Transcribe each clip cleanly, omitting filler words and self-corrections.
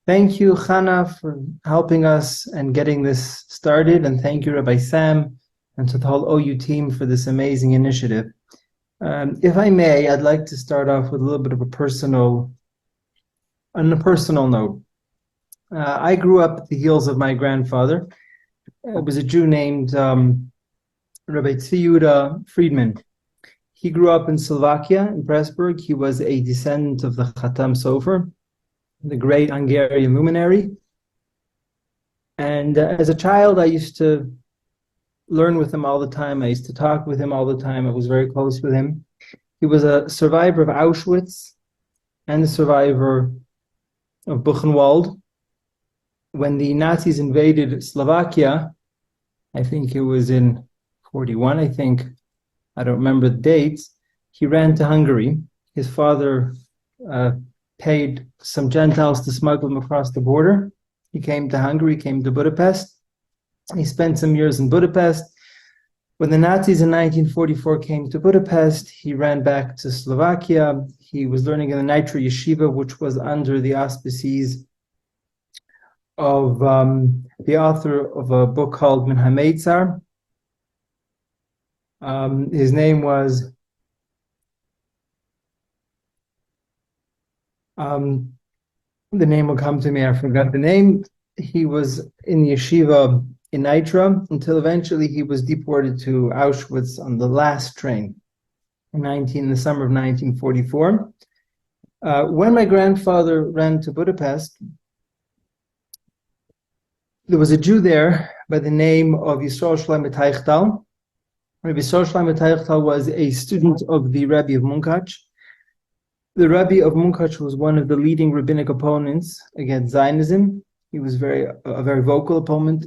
Thank you, Chana, for helping us and getting this started. And thank you, Rabbi Sam, and to the whole OU team for this amazing initiative. If I may, I'd like to start off with a little bit of a personal note. I grew up at the heels of my grandfather. It was a Jew named Rabbi Tzvi Yehuda Friedman. He grew up in Slovakia, in Pressburg. He was a descendant of the Chatam Sofer, the great Hungarian luminary. And as a child, I used to learn with him all the time. I used to talk with him all the time. I was very close with him. He was a survivor of Auschwitz and a survivor of Buchenwald. When the Nazis invaded Slovakia, I think it was in 41, I don't remember the dates, he ran to Hungary. His father paid some Gentiles to smuggle him across the border. He came to Hungary, came to Budapest. He spent some years in Budapest. When the Nazis in 1944 came to Budapest, he ran back to Slovakia. He was learning in the Nitra Yeshiva, which was under the auspices of the author of a book called Min HaMeitzar. His name was the name will come to me, I forgot the name. He was in yeshiva in Nitra until eventually he was deported to Auschwitz on the last train in the summer of 1944. When my grandfather ran to Budapest, there was a Jew there by the name of Yisrael Shlomo Teichtal. Rabbi Yisrael Shlomo Teichtal was a student of the Rebbe of Munkach. The Rebbe of Munkach was one of the leading rabbinic opponents against Zionism. He was a very vocal opponent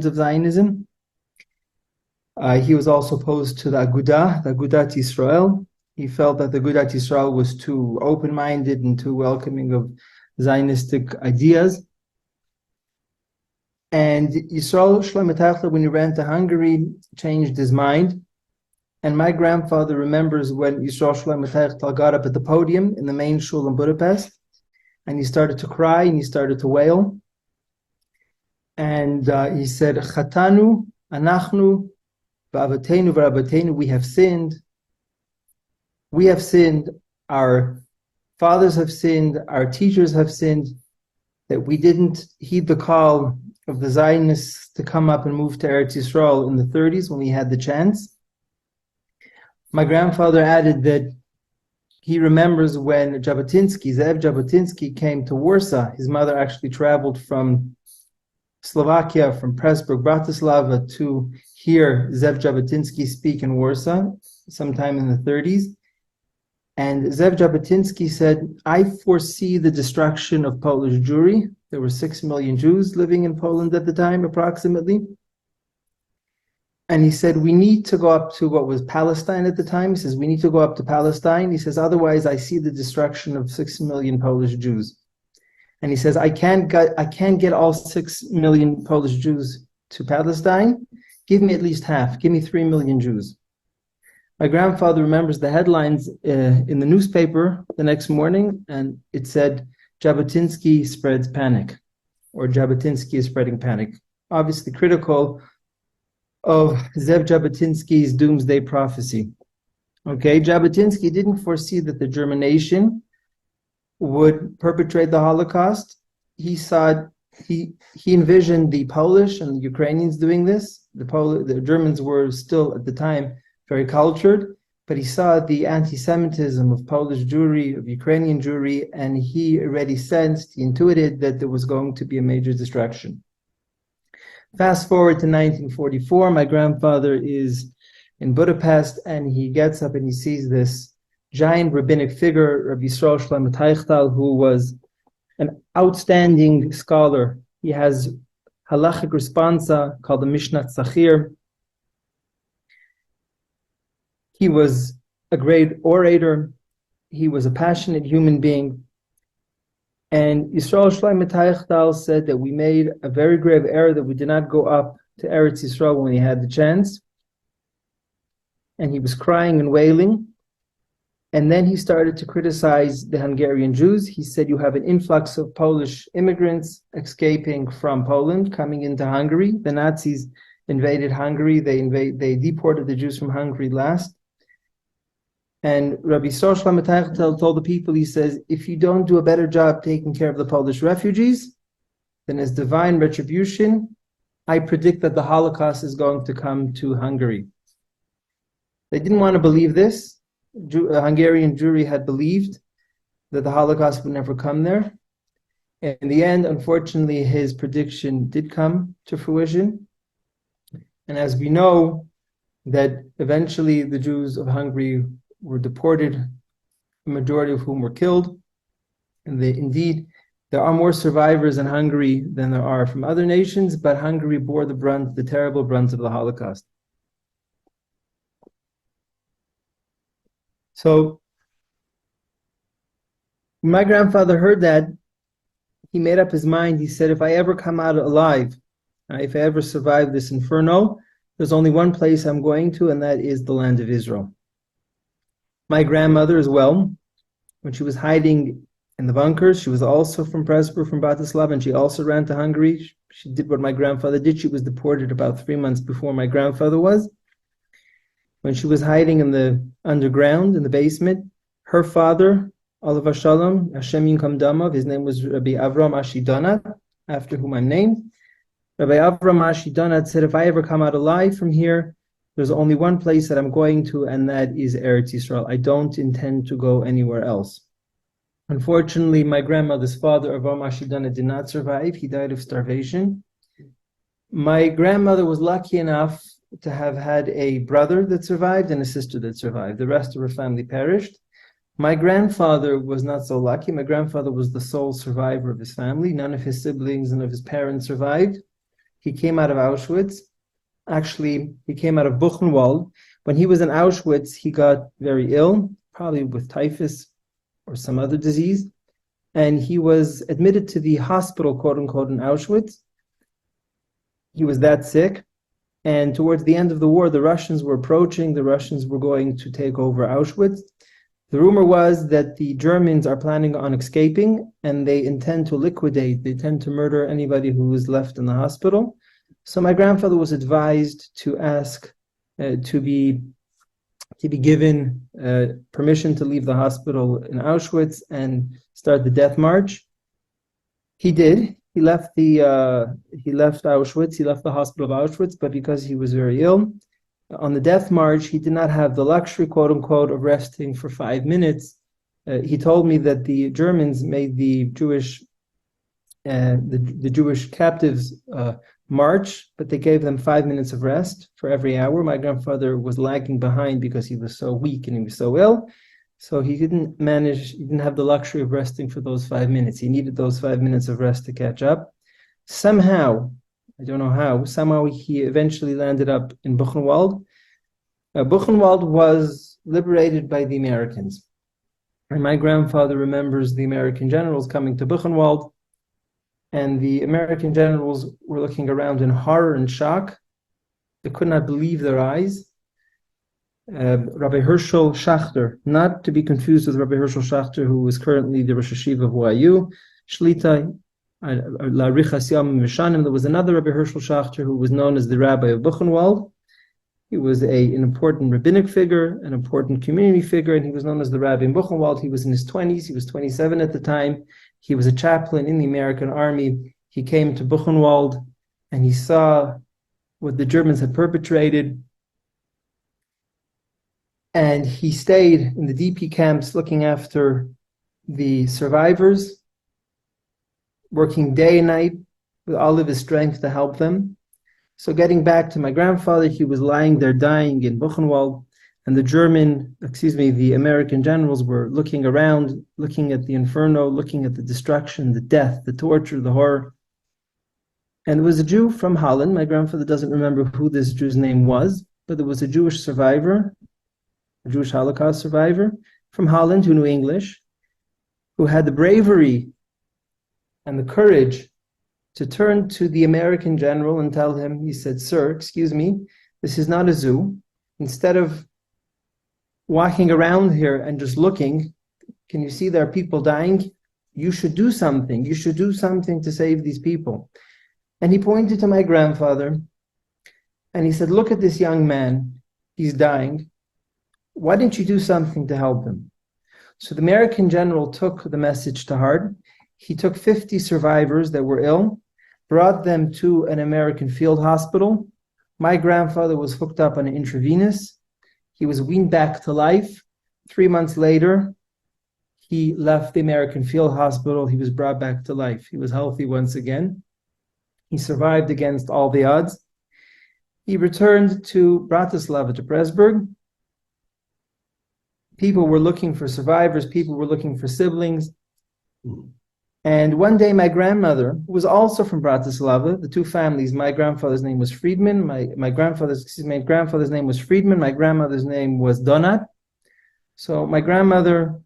of Zionism. He was also opposed to the Agudat Yisrael. He felt that the Agudat Yisrael was too open-minded and too welcoming of Zionistic ideas. And Yisrael Shlomo Teichtal, when he ran to Hungary, changed his mind. And my grandfather remembers when Yisrael Shlomo Teichtal got up at the podium in the main shul in Budapest, and he started to cry and he started to wail. And he said, Chatanu, Anachnu, V'avatenu, V'rabatenu, we have sinned. We have sinned. Our fathers have sinned. Our teachers have sinned. That we didn't heed the call of the Zionists to come up and move to Eretz Yisrael in the 30s when we had the chance. My grandfather added that he remembers when Zev Jabotinsky came to Warsaw. His mother actually traveled from Slovakia, from Pressburg, Bratislava, to hear Zev Jabotinsky speak in Warsaw sometime in the 30s. And Zev Jabotinsky said, I foresee the destruction of Polish Jewry. There were 6 million Jews living in Poland at the time, approximately. And he said, we need to go up to what was Palestine at the time. He says, we need to go up to Palestine. He says, otherwise I see the destruction of 6 million Polish Jews. And he says, I can't get all 6 million Polish Jews to Palestine. Give me at least half. Give me 3 million Jews. My grandfather remembers the headlines in the newspaper the next morning, and it said, Jabotinsky spreads panic, or Jabotinsky is spreading panic. Obviously critical of Zev Jabotinsky's doomsday prophecy. Okay, Jabotinsky didn't foresee that the German nation would perpetrate the Holocaust. He envisioned the Polish and the Ukrainians doing this. The Germans were still at the time very cultured, but he saw the anti-Semitism of Polish Jewry, of Ukrainian Jewry, and he already sensed, he intuited that there was going to be a major destruction. Fast forward to 1944, my grandfather is in Budapest, and he gets up and he sees this giant rabbinic figure, Rabbi Yisrael Shlomo Teichtal, who was an outstanding scholar. He has halachic responsa called the Mishnat Sachir. He was a great orator. He was a passionate human being. And Yisrael Shlomo Teichtal said that we made a very grave error that we did not go up to Eretz Yisrael when he had the chance. And he was crying and wailing. And then he started to criticize the Hungarian Jews. He said, you have an influx of Polish immigrants escaping from Poland, coming into Hungary. The Nazis invaded Hungary. They deported the Jews from Hungary last. And Rabbi Soshla Mataychtel told the people, he says, if you don't do a better job taking care of the Polish refugees, then as divine retribution, I predict that the Holocaust is going to come to Hungary. They didn't want to believe this. A Hungarian Jewry had believed that the Holocaust would never come there. In the end, unfortunately, his prediction did come to fruition. And as we know, that eventually the Jews of Hungary were deported, a majority of whom were killed. And indeed, there are more survivors in Hungary than there are from other nations, but Hungary bore the terrible brunt of the Holocaust. So when my grandfather heard that, he made up his mind. He said, if I ever come out alive, if I ever survive this inferno, there's only one place I'm going to, and that is the land of Israel. My grandmother as well, when she was hiding in the bunkers, she was also from Prespor, from Bratislava, and she also ran to Hungary. She did what my grandfather did. She was deported about 3 months before my grandfather was. When she was hiding in the underground, in the basement, her father, Olav Shalom, Hashem Yinkam Damav, his name was Rabbi Avram Aschi Donat, after whom I'm named. Rabbi Avram Aschi Donat said, if I ever come out alive from here, there's only one place that I'm going to, and that is Eretz Yisrael. I don't intend to go anywhere else. Unfortunately, my grandmother's father, Avram Aschi Donat, did not survive. He died of starvation. My grandmother was lucky enough to have had a brother that survived and a sister that survived. The rest of her family perished. My grandfather was not so lucky. My grandfather was the sole survivor of his family. None of his siblings and of his parents survived. He came out of Auschwitz. Actually, he came out of Buchenwald. When he was in Auschwitz, he got very ill, probably with typhus or some other disease. And he was admitted to the hospital, quote unquote, in Auschwitz. He was that sick. And towards the end of the war, the Russians were approaching. The Russians were going to take over Auschwitz. The rumor was that the Germans are planning on escaping, and they intend to murder anybody who is left in the hospital. So my grandfather was advised to ask to be given permission to leave the hospital in Auschwitz and start the death march. He did. He left Auschwitz. He left the hospital of Auschwitz, but because he was very ill, on the death march, he did not have the luxury, quote unquote, of resting for 5 minutes. He told me that the Germans made the Jewish captives march, but they gave them 5 minutes of rest for every hour. My grandfather was lagging behind because he was so weak and he was so ill. So he didn't have the luxury of resting for those 5 minutes. He needed those 5 minutes of rest to catch up. Somehow, I don't know how, he eventually landed up in Buchenwald. Buchenwald was liberated by the Americans. And my grandfather remembers the American generals coming to Buchenwald, and the American generals were looking around in horror and shock. They could not believe their eyes. Rabbi Herschel Schachter, not to be confused with Rabbi Herschel Schachter, who is currently the Rosh Hashiva of OUisrael, Shlita, La Richas Yom Vishanim. There was another Rabbi Herschel Schachter who was known as the Rabbi of Buchenwald. He was an important rabbinic figure, an important community figure, and he was known as the Rabbi in Buchenwald. He was in his 20s. He was 27 at the time. He was a chaplain in the American army. He came to Buchenwald and he saw what the Germans had perpetrated. And he stayed in the DP camps looking after the survivors, working day and night with all of his strength to help them. So getting back to my grandfather, he was lying there dying in Buchenwald, and the American generals were looking around, looking at the inferno, looking at the destruction, the death, the torture, the horror. And there was a Jew from Holland. My grandfather doesn't remember who this Jew's name was, but there was a Jewish survivor, a Jewish Holocaust survivor from Holland who knew English, who had the bravery and the courage to turn to the American general and tell him, he said, "Sir, excuse me, this is not a zoo. Instead of walking around here and just looking, can you see there are people dying? You should do something. You should do something to save these people. And he pointed to my grandfather and he said, look at this young man. He's dying. Why didn't you do something to help him? So the American general took the message to heart. He took 50 survivors that were ill, brought them to an American field hospital. My grandfather was hooked up on an intravenous. He was weaned back to life. 3 months later, he left the American field hospital. He was brought back to life. He was healthy once again. He survived against all the odds. He returned to Bratislava, to Pressburg. People were looking for survivors. People were looking for siblings. And one day my grandmother, who was also from Bratislava, the two families, my grandfather's name was Friedman, my grandfather's name was Friedman, my grandmother's name was Donat. So my grandmother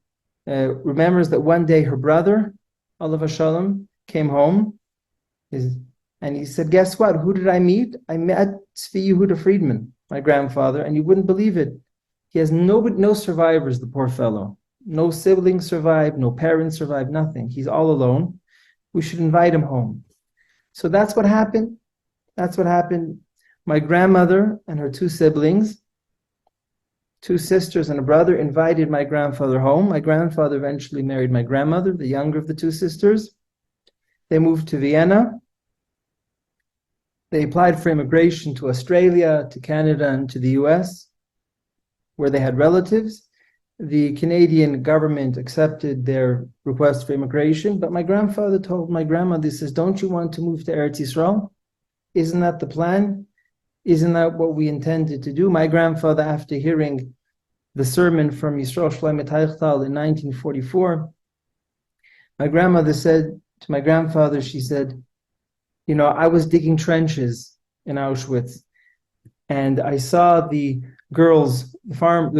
remembers that one day her brother, Olav Shalom, came home, and he said, guess what? Who did I meet? I met Tzvi Yehuda Friedman, my grandfather, and you wouldn't believe it. He has no survivors, the poor fellow. No siblings survived, no parents survived, nothing. He's all alone. We should invite him home. So that's what happened. That's what happened. My grandmother and her two siblings, two sisters and a brother, invited my grandfather home. My grandfather eventually married my grandmother, the younger of the two sisters. They moved to Vienna. They applied for immigration to Australia, to Canada, and to the US, where they had relatives. The Canadian government accepted their request for immigration, but my grandfather told my grandmother, he says, don't you want to move to Eretz Yisrael? Isn't that the plan? Isn't that what we intended to do? My grandfather, after hearing the sermon from Yisrael Shlomo Teichtal in 1944, my grandmother said to my grandfather, she said, you know, I was digging trenches in Auschwitz, and I saw the girls from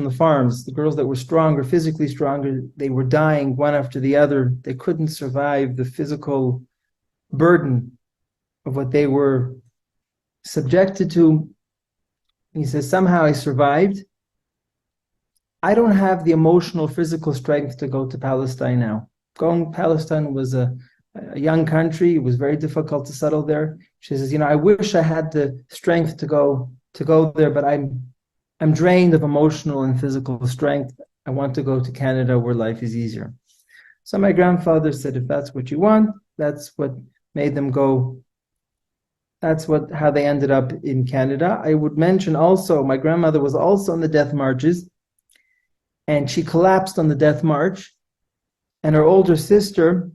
the farms, the girls that were stronger, physically stronger, they were dying one after the other. They couldn't survive the physical burden of what they were subjected to. He says, somehow I survived. I don't have the emotional, physical strength to go to Palestine now. Palestine was a young country. It was very difficult to settle there. She says, you know, I wish I had the strength to go there, but I'm drained of emotional and physical strength. I want to go to Canada where life is easier. So my grandfather said, if that's what you want, that's what made them go. That's how they ended up in Canada. I would mention also, my grandmother was also on the death marches, and she collapsed on the death march, and her older sister,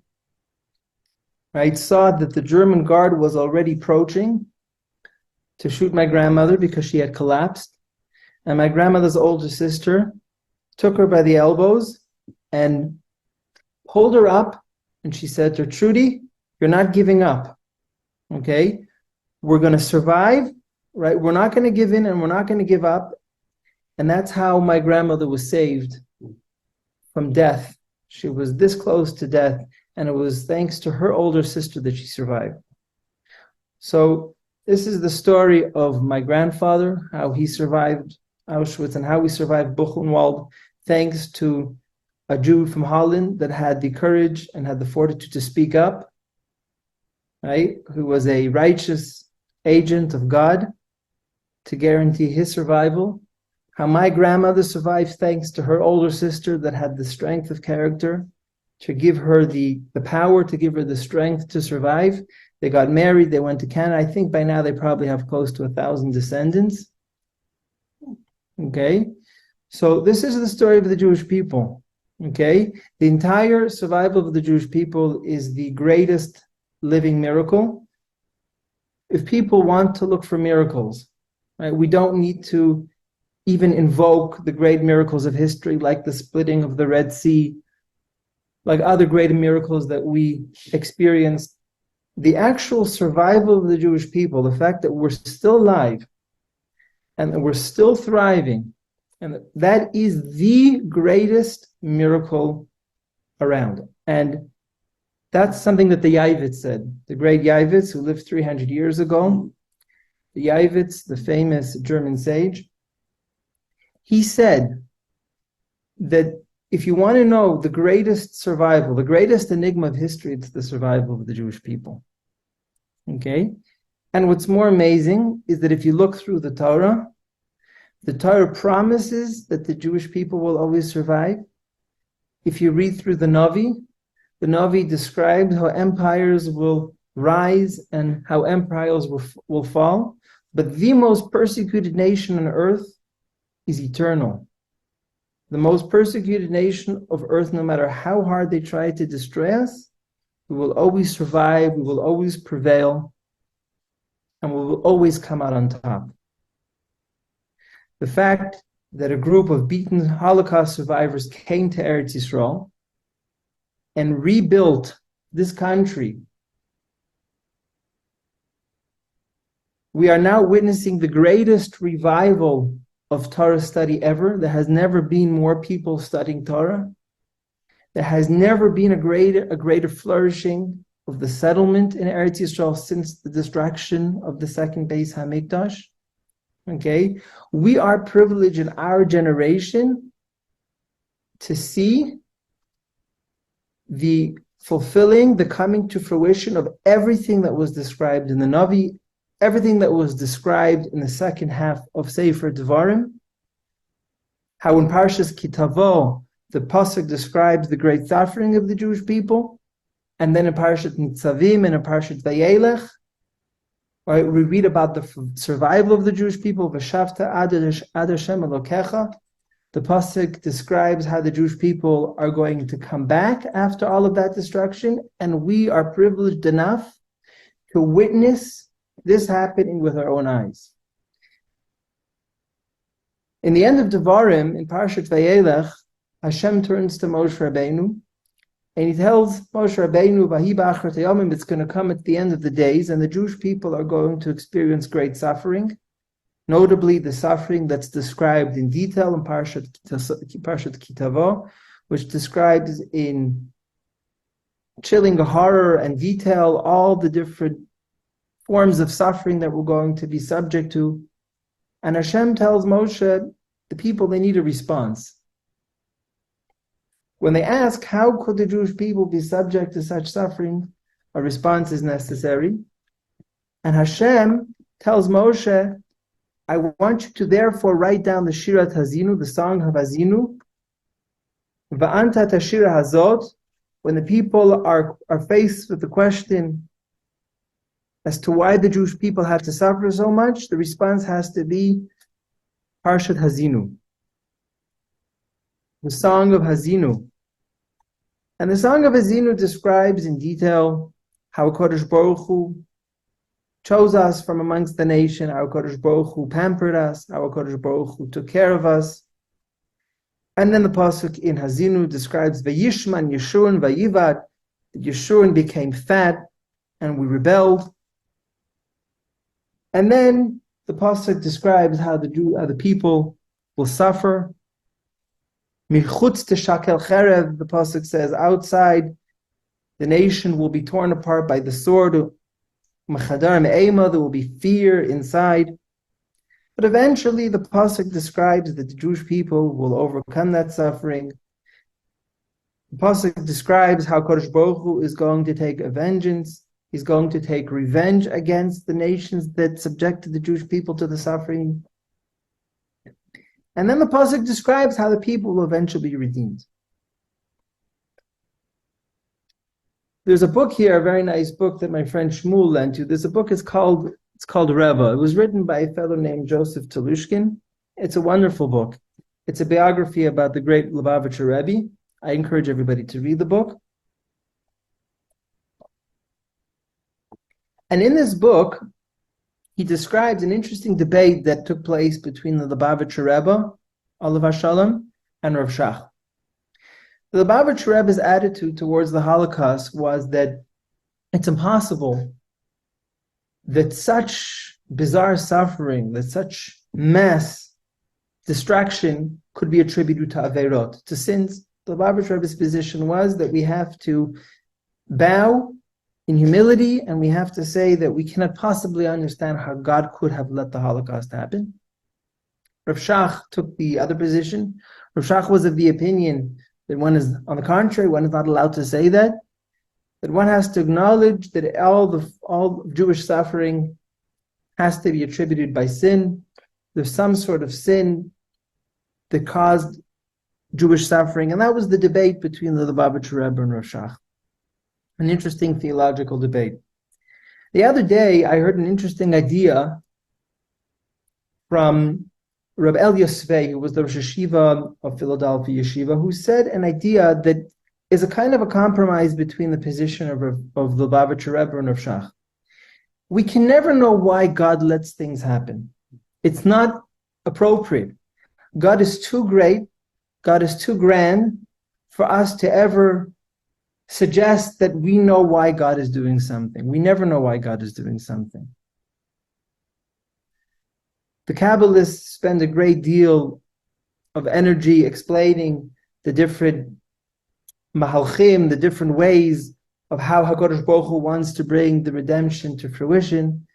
right, saw that the German guard was already approaching to shoot my grandmother because she had collapsed. And my grandmother's older sister took her by the elbows and pulled her up, and she said to her, Trudy, you're not giving up, okay? We're going to survive, right? We're not going to give in and we're not going to give up. And that's how my grandmother was saved from death. She was this close to death, and it was thanks to her older sister that she survived. So this is the story of my grandfather, how he survived Auschwitz and how we survived Buchenwald, thanks to a Jew from Holland that had the courage and had the fortitude to speak up, right? Who was a righteous agent of God to guarantee his survival. How my grandmother survived thanks to her older sister that had the strength of character to give her the power, to give her the strength to survive. They got married, they went to Canada. I think by now they probably have close to 1,000 descendants. Okay, so this is the story of the Jewish people. Okay, the entire survival of the Jewish people is the greatest living miracle. If people want to look for miracles, right, we don't need to even invoke the great miracles of history, like the splitting of the Red Sea, like other great miracles that we experienced. The actual survival of the Jewish people, the fact that we're still alive, and we're still thriving, and that is the greatest miracle around. And that's something that the Yavitz said, the great Yavitz who lived 300 years ago. The Yavitz, the famous German sage, he said that if you want to know the greatest survival, the greatest enigma of history, it's the survival of the Jewish people. Okay? And what's more amazing is that if you look through the Torah promises that the Jewish people will always survive. If you read through the Navi describes how empires will rise and how empires will fall. But the most persecuted nation on earth is eternal. The most persecuted nation of earth, no matter how hard they try to destroy us, we will always survive, we will always prevail, and we will always come out on top. The fact that a group of beaten Holocaust survivors came to Eretz Yisrael and rebuilt this country. We are now witnessing the greatest revival of Torah study ever. There has never been more people studying Torah. There has never been a greater flourishing of the settlement in Eretz Yisrael since the destruction of the second Beis HaMikdash. Okay, we are privileged in our generation to see the fulfilling, the coming to fruition of everything that was described in the Navi, everything that was described in the second half of Sefer Devarim. How in Parshas Kitavo, the pasuk describes the great suffering of the Jewish people, and then in Parashat Nitzavim and in Parashat Vayelech, right, we read about the survival of the Jewish people. V'shavta ad Hashem Elokecha. The pasuk describes how the Jewish people are going to come back after all of that destruction, and we are privileged enough to witness this happening with our own eyes. In the end of Devarim, in Parashat Vayelech, Hashem turns to Moshe Rabbeinu, and he tells Moshe Rabbeinu, "Vahi b'achar hayamim," it's going to come at the end of the days, and the Jewish people are going to experience great suffering, notably the suffering that's described in detail in Parashat Kitavo, which describes in chilling horror and detail all the different forms of suffering that we're going to be subject to. And Hashem tells Moshe, the people, they need a response. When they ask, how could the Jewish people be subject to such suffering, a response is necessary. And Hashem tells Moshe, I want you to therefore write down the Shirat Hazinu, the song of Hazinu, Va'anta Tashira Hazot, when the people are faced with the question as to why the Jewish people had to suffer so much, the response has to be Parshat Hazinu, the song of Hazinu. And the song of Hazinu describes in detail how Kodesh Baruch Hu chose us from amongst the nation, how Kodesh Baruch Hu pampered us, how Kodesh Baruch Hu took care of us. And then the pasuk in Hazinu describes Vayishman Yeshurun Vayivad, that Yeshurun became fat and we rebelled. And then the pasuk describes how the people will suffer. Michutz teshakel cherev, the pasuk says, outside the nation will be torn apart by the sword. Machadar me'ema, there will be fear inside. But eventually the pasuk describes that the Jewish people will overcome that suffering. The pasuk describes how Kodesh Baruch Hu is going to take a vengeance. He's going to take revenge against the nations that subjected the Jewish people to the suffering. And then the pasuk describes how the people will eventually be redeemed. There's a book here, a very nice book that my friend Shmuel lent you. There's a book, it's called Reva. It was written by a fellow named Joseph Telushkin. It's a wonderful book. It's a biography about the great Lubavitcher Rebbe. I encourage everybody to read the book. And in this book, he describes an interesting debate that took place between the Lubavitcher Rebbe, Olav Hashalom, and Rav Shach. The Lubavitcher Rebbe's attitude towards the Holocaust was that it's impossible that such bizarre suffering, that such mass destruction could be attributed to Averot, to sins. The Lubavitcher Rebbe's position was that we have to bow in humility, and we have to say that we cannot possibly understand how God could have let the Holocaust happen. Rav Shach took the other position. Rav Shach was of the opinion that one is, on the contrary, one is not allowed to say that one has to acknowledge that all Jewish suffering has to be attributed by sin. There's some sort of sin that caused Jewish suffering, and that was the debate between the Lubavitcher Rebbe and Rav Shach. An interesting theological debate. The other day, I heard an interesting idea from Reb Elia Svei, who was the Rosh Yeshiva of Philadelphia Yeshiva, who said an idea that is a kind of a compromise between the position of the Lubavitcher Rebbe and Rav Shach. We can never know why God lets things happen. It's not appropriate. God is too great, God is too grand for us to ever suggest that we know why God is doing something. We never know why God is doing something. The Kabbalists spend a great deal of energy explaining the different mahalchim, the different ways of how HaKadosh Baruch Hu wants to bring the redemption to fruition.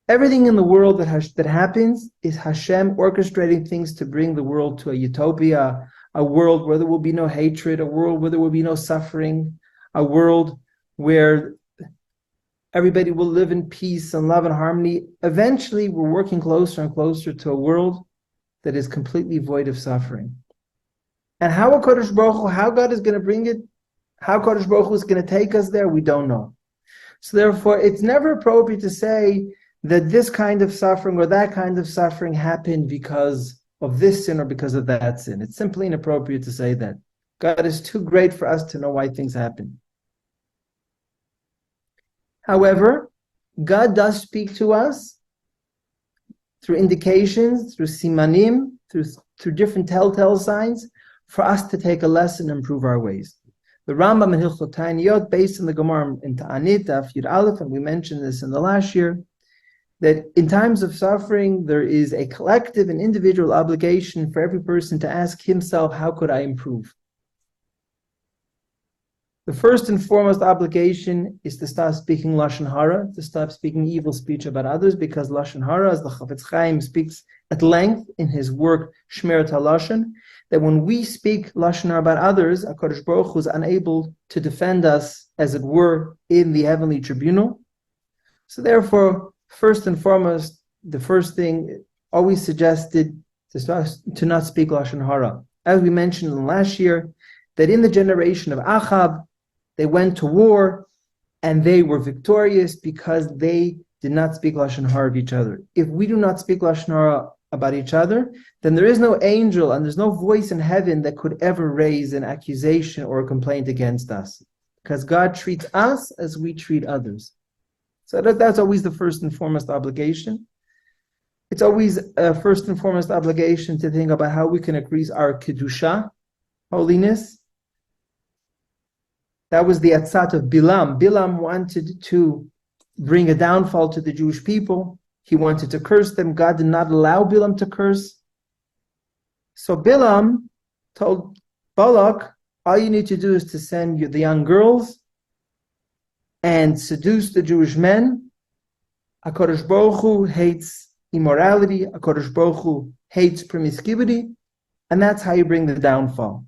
Everything in the world that happens is Hashem orchestrating things to bring the world to a utopia, a world where there will be no hatred, a world where there will be no suffering, a world where everybody will live in peace and love and harmony. Eventually, we're working closer and closer to a world that is completely void of suffering. And how HaKadosh Baruch Hu, how God is going to bring it, how HaKadosh Baruch Hu is going to take us there, we don't know. So therefore, it's never appropriate to say that this kind of suffering or that kind of suffering happened because of this sin or because of that sin. It's simply inappropriate to say that. God is too great for us to know why things happen. However, God does speak to us through indications, through simanim, through different telltale signs, for us to take a lesson and improve our ways. The Rambam in Hilchot Ta'aniyot, based on the Gemara in Ta'anit, Daf Yud Aleph, and we mentioned this in the last year, that in times of suffering, there is a collective and individual obligation for every person to ask himself, how could I improve? The first and foremost obligation is to stop speaking Lashon Hara, to stop speaking evil speech about others, because Lashon Hara, as the Chafetz Chaim speaks at length in his work Shmirat HaLashon, that when we speak Lashon Hara about others, HaKadosh Baruch Hu is unable to defend us, as it were, in the heavenly tribunal. So therefore, first and foremost, the first thing always suggested to not speak Lashon Hara. As we mentioned in the last year, that in the generation of Achab, they went to war and they were victorious because they did not speak Lashon Hara of each other. If we do not speak Lashon Hara about each other, then there is no angel and there's no voice in heaven that could ever raise an accusation or a complaint against us, because God treats us as we treat others. So that's always the first and foremost obligation. It's always a first and foremost obligation to think about how we can increase our kedusha, holiness. That was the atzat of Bilam. Bilam wanted to bring a downfall to the Jewish people. He wanted to curse them. God did not allow Bilam to curse. So Bilam told Balak, all you need to do is to send the young girls and seduce the Jewish men. HaKadosh Baruch Hu hates immorality. HaKadosh Baruch Hu hates promiscuity. And that's how you bring the downfall.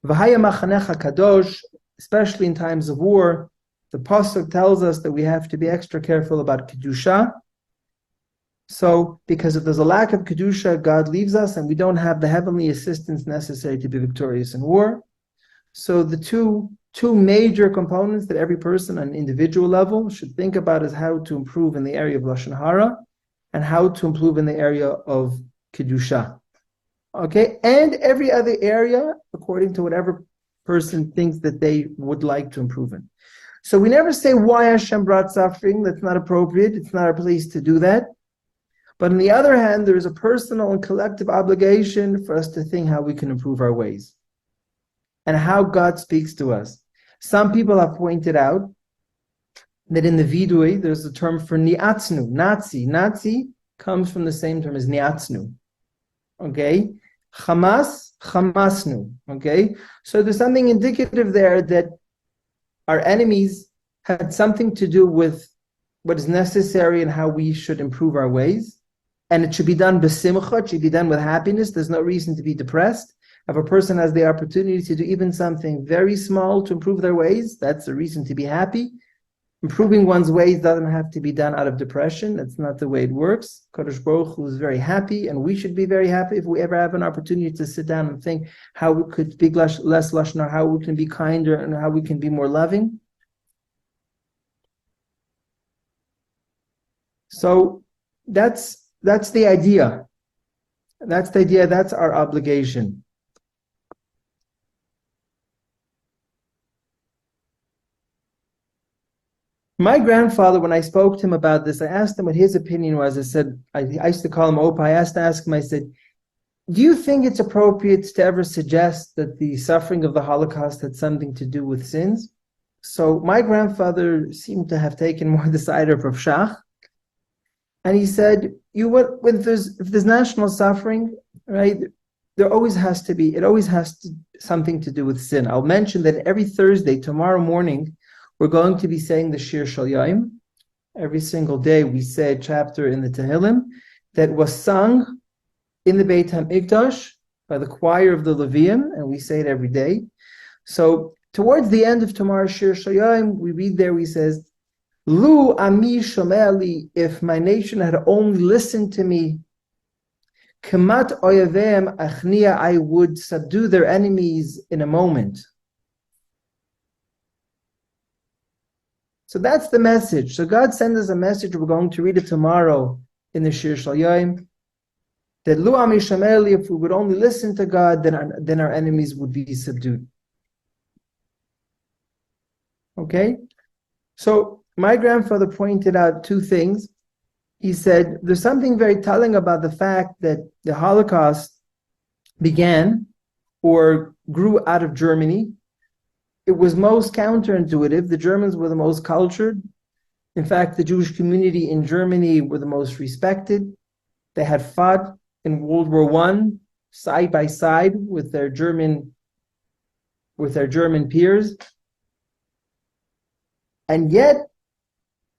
V'haya machanecha kadosh, especially in times of war, the pasuk tells us that we have to be extra careful about kedusha. So, because if there's a lack of kedusha, God leaves us, and we don't have the heavenly assistance necessary to be victorious in war. So, the two major components that every person on an individual level should think about is how to improve in the area of Lashon Hara and how to improve in the area of kedusha. Okay, and every other area according to whatever person thinks that they would like to improve in. So we never say why Hashem brought suffering. That's not appropriate. It's not our place to do that. But on the other hand, there is a personal and collective obligation for us to think how we can improve our ways and how God speaks to us. Some people have pointed out that in the Vidui, there's a term for niatznu, Nazi. Nazi comes from the same term as niatznu. Okay? Hamas, Hamasnu. Okay? So there's something indicative there that our enemies had something to do with what is necessary and how we should improve our ways. and it should be done b'simcha, it should be done with happiness. There's no reason to be depressed. If a person has the opportunity to do even something very small to improve their ways, that's a reason to be happy. Improving one's ways doesn't have to be done out of depression. That's not the way it works. Kadosh Baruch Hu is very happy, and we should be very happy if we ever have an opportunity to sit down and think how we could speak less lashon hara, how we can be kinder, and how we can be more loving. So that's the idea. That's the idea. That's our obligation. My grandfather, when I spoke to him about this, I asked him what his opinion was. I said, I used to call him Opa. I asked to ask him, I said, do you think it's appropriate to ever suggest that the suffering of the Holocaust had something to do with sins? So my grandfather seemed to have taken more the side of Rav Shach. And he said, if there's national suffering, right, it always has something to do with sin. I'll mention that every Thursday, tomorrow morning, we're going to be saying the Shir Shal Yaim. Every single day we say a chapter in the Tehillim that was sung in the Beit HaMikdash by the choir of the Levium, and we say it every day. So towards the end of tomorrow's Shir Shal Yaim, we read there, he says, Lu ami shomeli, if my nation had only listened to me, Kamat oyavem achnia, I would subdue their enemies in a moment. So that's the message. So God sends us a message. We're going to read it tomorrow in the Shir Shal Yaim. That Lu ami shomeli, if we would only listen to God, then our enemies would be subdued. Okay? So my grandfather pointed out two things. He said, there's something very telling about the fact that the Holocaust began or grew out of Germany. It was most counterintuitive. The Germans were the most cultured. In fact, the Jewish community in Germany were the most respected. They had fought in World War I side by side with their German peers. And yet,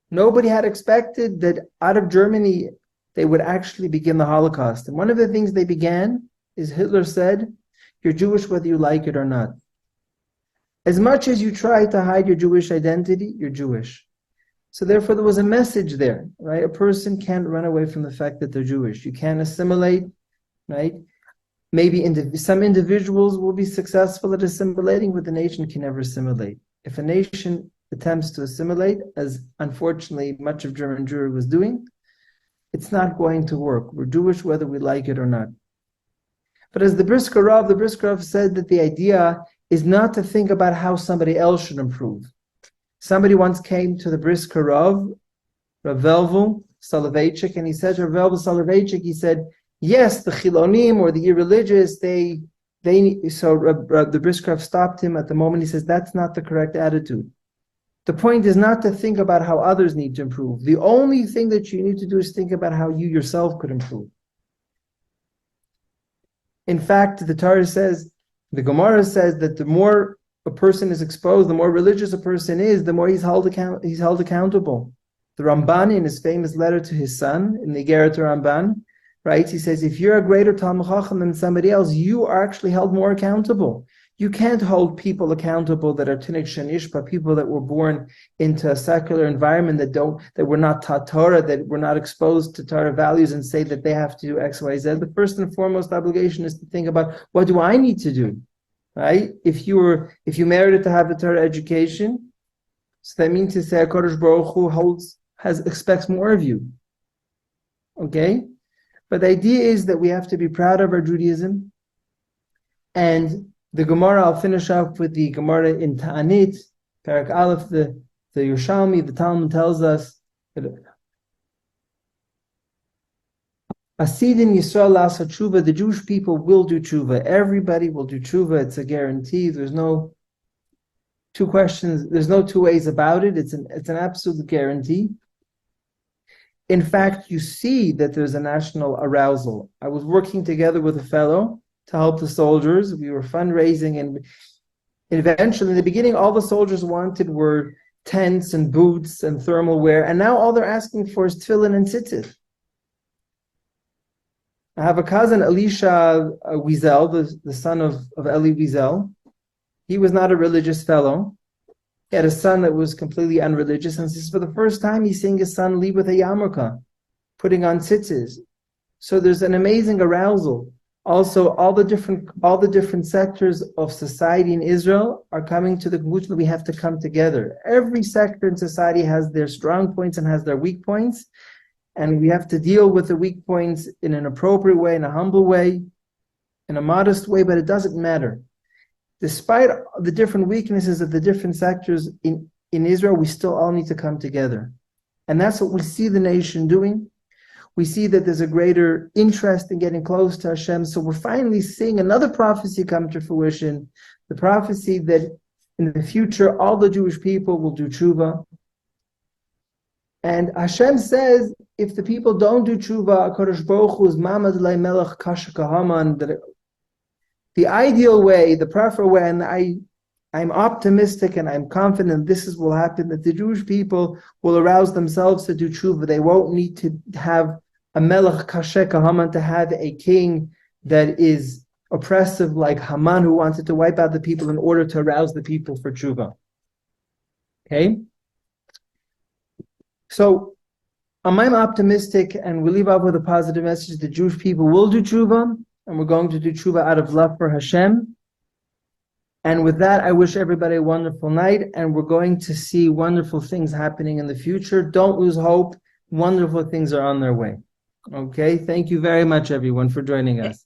nobody had expected that out of Germany, they would actually begin the Holocaust. And one of the things they began is Hitler said, you're Jewish whether you like it or not. As much as you try to hide your Jewish identity, you're Jewish. So therefore, there was a message there, right? A person can't run away from the fact that they're Jewish. You can't assimilate, right? Maybe some individuals will be successful at assimilating, but the nation can never assimilate. If a nation attempts to assimilate, as unfortunately much of German Jewry was doing, it's not going to work. We're Jewish whether we like it or not. But as the Brisker Rav said that the idea is not to think about how somebody else should improve. Somebody once came to the Brisker Rav Velvel Soloveitchik, and he said to Rav Velvel Soloveitchik, he said, yes, the Chilonim or the irreligious, the Brisker Rav stopped him at the moment. He says, that's not the correct attitude. The point is not to think about how others need to improve. The only thing that you need to do is think about how you yourself could improve. In fact, the Torah says, the Gemara says that the more a person is exposed, the more religious a person is, the more he's held accountable. The Ramban, in his famous letter to his son, in the Igeret Ramban, writes, he says, if you're a greater Talmid Chacham than somebody else, you are actually held more accountable. You can't hold people accountable that are Tinnik Shanishpa, people that were born into a secular environment that were not taught Torah, that were not exposed to Torah values, and say that they have to do X, Y, Z. The first and foremost obligation is to think about, what do I need to do? Right? If you merited to have a Torah education, so that means to say HaKadosh Baruch Hu expects more of you. Okay? But the idea is that we have to be proud of our Judaism. And the Gemara, I'll finish up with the Gemara in Ta'anit, Parak Aleph, the Yerushalmi, the Talmud tells us that Asidin Yisrael Lasa Tshuva, the Jewish people will do Tshuva. Everybody will do Tshuva. It's a guarantee. There's no two questions. There's no two ways about it. It's an absolute guarantee. In fact, you see that there's a national arousal. I was working together with a fellow to help the soldiers. We were fundraising, and eventually, in the beginning, all the soldiers wanted were tents and boots and thermal wear, and now all they're asking for is tefillin and tzitzit. I have a cousin, Elisha Wiesel, the son of Eli Wiesel. He was not a religious fellow. He had a son that was completely unreligious, and this is for the first time he's seeing his son leave with a yarmulke, putting on tzitzis. So there's an amazing arousal. Also, all the different sectors of society in Israel are coming to the conclusion that we have to come together. Every sector in society has their strong points and has their weak points, and we have to deal with the weak points in an appropriate way, in a humble way, in a modest way, but it doesn't matter. Despite the different weaknesses of the different sectors in Israel, we still all need to come together. And that's what we see the nation doing. We see that there's a greater interest in getting close to Hashem. So we're finally seeing another prophecy come to fruition, the prophecy that in the future, all the Jewish people will do tshuva. And Hashem says, if the people don't do tshuva, HaKadosh Baruch Hu is Mamad Lei Melech Kasha Kahaman, that the ideal way, the preferred way, and I'm optimistic and I'm confident this will happen, that the Jewish people will arouse themselves to do tshuva. They won't need to have a melech kasher Haman, to have a king that is oppressive like Haman, who wanted to wipe out the people in order to arouse the people for tshuva. Okay? So, I'm optimistic, and we leave off with a positive message. The Jewish people will do tshuva, and we're going to do tshuva out of love for Hashem. And with that, I wish everybody a wonderful night, and we're going to see wonderful things happening in the future. Don't lose hope. Wonderful things are on their way. Okay? Thank you very much, everyone, for joining us.